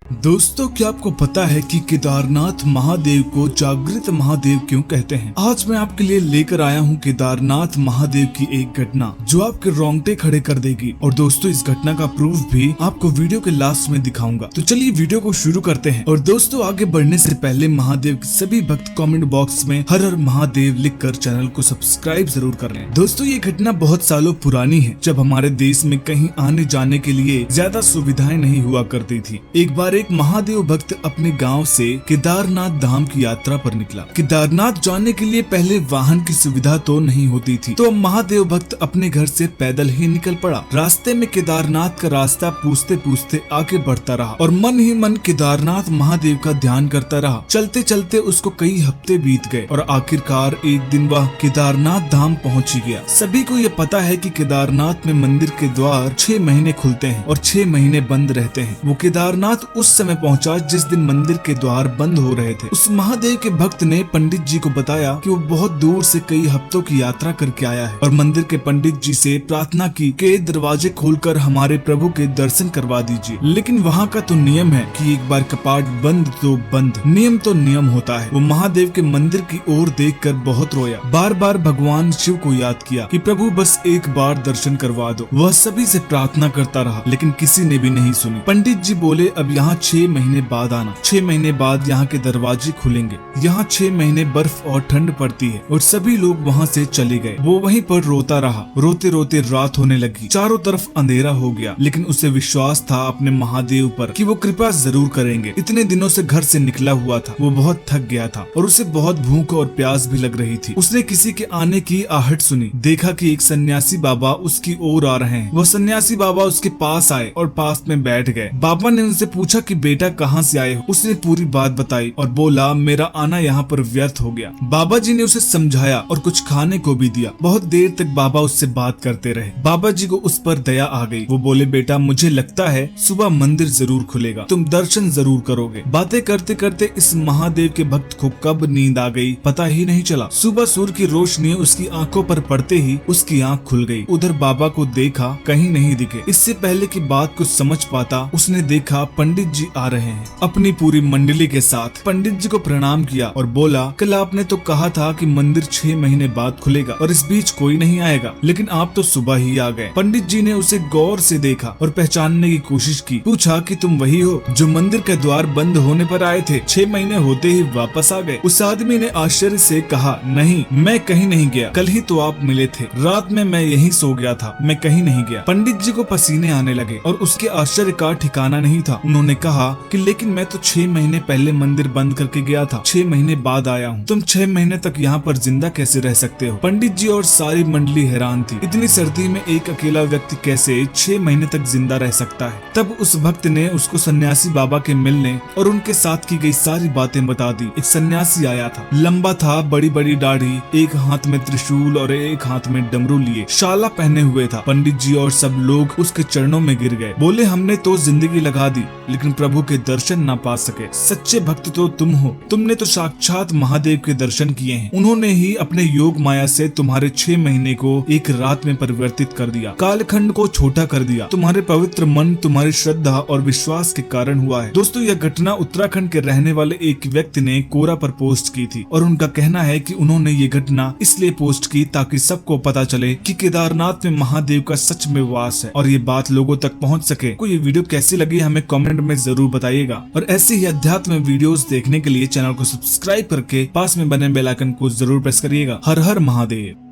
दोस्तों, क्या आपको पता है कि केदारनाथ महादेव को जागृत महादेव क्यों कहते हैं? आज मैं आपके लिए लेकर आया हूँ केदारनाथ महादेव की एक घटना जो आपके रोंगटे खड़े कर देगी। और दोस्तों, इस घटना का प्रूफ भी आपको वीडियो के लास्ट में दिखाऊंगा। तो चलिए वीडियो को शुरू करते हैं। और दोस्तों, आगे बढ़ने से पहले महादेव के सभी भक्त कमेंट बॉक्स में हर हर महादेव लिखकर चैनल को सब्सक्राइब जरूर कर लें। दोस्तों, ये घटना बहुत सालों पुरानी है, जब हमारे देश में कहीं आने जाने के लिए ज्यादा सुविधाएं नहीं हुआ करती थी। एक बार एक महादेव भक्त अपने गांव से केदारनाथ धाम की यात्रा पर निकला। केदारनाथ जाने के लिए पहले वाहन की सुविधा तो नहीं होती थी, तो महादेव भक्त अपने घर से पैदल ही निकल पड़ा। रास्ते में केदारनाथ का रास्ता पूछते पूछते आगे बढ़ता रहा और मन ही मन केदारनाथ महादेव का ध्यान करता रहा। चलते चलते उसको कई हफ्ते बीत गए और आखिरकार एक दिन वह केदारनाथ धाम पहुँच ही गया। सभी को ये पता है कि केदारनाथ में मंदिर के द्वार 6 महीने खुलते हैं और 6 महीने बंद रहते हैं। वो केदारनाथ उस समय पहुंचा जिस दिन मंदिर के द्वार बंद हो रहे थे। उस महादेव के भक्त ने पंडित जी को बताया कि वो बहुत दूर से कई हफ्तों की यात्रा करके आया है और मंदिर के पंडित जी से प्रार्थना की कि दरवाजे खोलकर हमारे प्रभु के दर्शन करवा दीजिए। लेकिन वहाँ का तो नियम है कि एक बार कपाट बंद तो बंद, नियम तो नियम होता है। वो महादेव के मंदिर की ओर देखकर बहुत रोया, बार बार भगवान शिव को याद किया कि प्रभु बस एक बार दर्शन करवा दो। वह सभी से प्रार्थना करता रहा, लेकिन किसी ने भी नहीं सुनी। पंडित जी बोले, अब यहाँ 6 महीने बाद आना। 6 महीने बाद यहाँ के दरवाजे खुलेंगे। यहाँ 6 महीने बर्फ और ठंड पड़ती है। और सभी लोग वहाँ से चले गए। वो वहीं पर रोता रहा। रोते रोते रात होने लगी, चारों तरफ अंधेरा हो गया, लेकिन उसे विश्वास था अपने महादेव पर कि वो कृपा जरूर करेंगे। इतने दिनों से घर से निकला हुआ था, वो बहुत थक गया था और उसे बहुत भूख और प्यास भी लग रही थी। उसने किसी के आने की आहट सुनी। देखा कि एक सन्यासी बाबा उसकी ओर आ रहे हैं। वो सन्यासी बाबा उसके पास आए और पास में बैठ गए। बाबा ने उनसे पूछा कि बेटा कहाँ से आए हो? उसने पूरी बात बताई और बोला, मेरा आना यहाँ पर व्यर्थ हो गया। बाबा जी ने उसे समझाया और कुछ खाने को भी दिया। बहुत देर तक बाबा उससे बात करते रहे। बाबा जी को उस पर दया आ गई। वो बोले, बेटा मुझे लगता है सुबह मंदिर जरूर खुलेगा, तुम दर्शन जरूर करोगे। बातें करते करते इस महादेव के भक्त को कब नींद आ गई पता ही नहीं चला। सुबह सूर्य की रोशनी उसकी आंखों पर पड़ते ही उसकी आंख खुल गई। उधर बाबा को देखा, कहीं नहीं दिखे। इससे पहले की बात को समझ पाता उसने देखा पंडित जी आ रहे हैं अपनी पूरी मंडली के साथ। पंडित जी को प्रणाम किया और बोला, कल आपने तो कहा था कि मंदिर 6 महीने बाद खुलेगा और इस बीच कोई नहीं आएगा, लेकिन आप तो सुबह ही आ गए। पंडित जी ने उसे गौर से देखा और पहचानने की कोशिश की। पूछा कि तुम वही हो जो मंदिर के द्वार बंद होने पर आए थे, 6 महीने होते ही वापस आ गए। उस आदमी ने आश्चर्य से कहा, नहीं, मैं कहीं नहीं गया, कल ही तो आप मिले थे। रात में मैं यहीं सो गया था, मैं कहीं नहीं गया। पंडित जी को पसीने आने लगे और उसके आश्चर्य का ठिकाना नहीं था। उन्होंने कहा कि लेकिन मैं तो 6 महीने पहले मंदिर बंद करके गया था, 6 महीने बाद आया हूँ। तुम 6 महीने तक यहाँ पर जिंदा कैसे रह सकते हो? पंडित जी और सारी मंडली हैरान थी। इतनी सर्दी में एक अकेला व्यक्ति कैसे 6 महीने तक जिंदा रह सकता है? तब उस भक्त ने उसको सन्यासी बाबा के मिलने और उनके साथ की गई सारी बातें बता दी। एक सन्यासी आया था, लंबा था, बड़ी बड़ी दाढ़ी, एक हाथ में त्रिशूल और एक हाथ में डमरू लिए, शाला पहने हुए था। पंडित जी और सब लोग उसके चरणों में गिर गए। बोले, हमने तो जिंदगी लगा दी, लेकिन प्रभु के दर्शन ना पा सके। सच्चे भक्त तो तुम हो, तुमने तो साक्षात महादेव के दर्शन किए हैं। उन्होंने ही अपने योग माया से तुम्हारे 6 महीने को एक रात में परिवर्तित कर दिया, कालखंड को छोटा कर दिया। तुम्हारे पवित्र मन, तुम्हारी श्रद्धा और विश्वास के कारण हुआ है। दोस्तों, यह घटना उत्तराखंड के रहने वाले एक व्यक्ति ने कोरा पर पोस्ट की थी और उनका कहना है कि उन्होंने ये घटना इसलिए पोस्ट की ताकि सबको पता चले कि केदारनाथ में महादेव का सच में वास है और ये बात लोगों तक पहुँच सके। को ये वीडियो कैसी लगी हमें कमेंट में जरूर बताइएगा और ऐसे ही अध्यात्म वीडियोस देखने के लिए चैनल को सब्सक्राइब करके पास में बने बेल आइकन को जरूर प्रेस करिएगा। हर हर महादेव।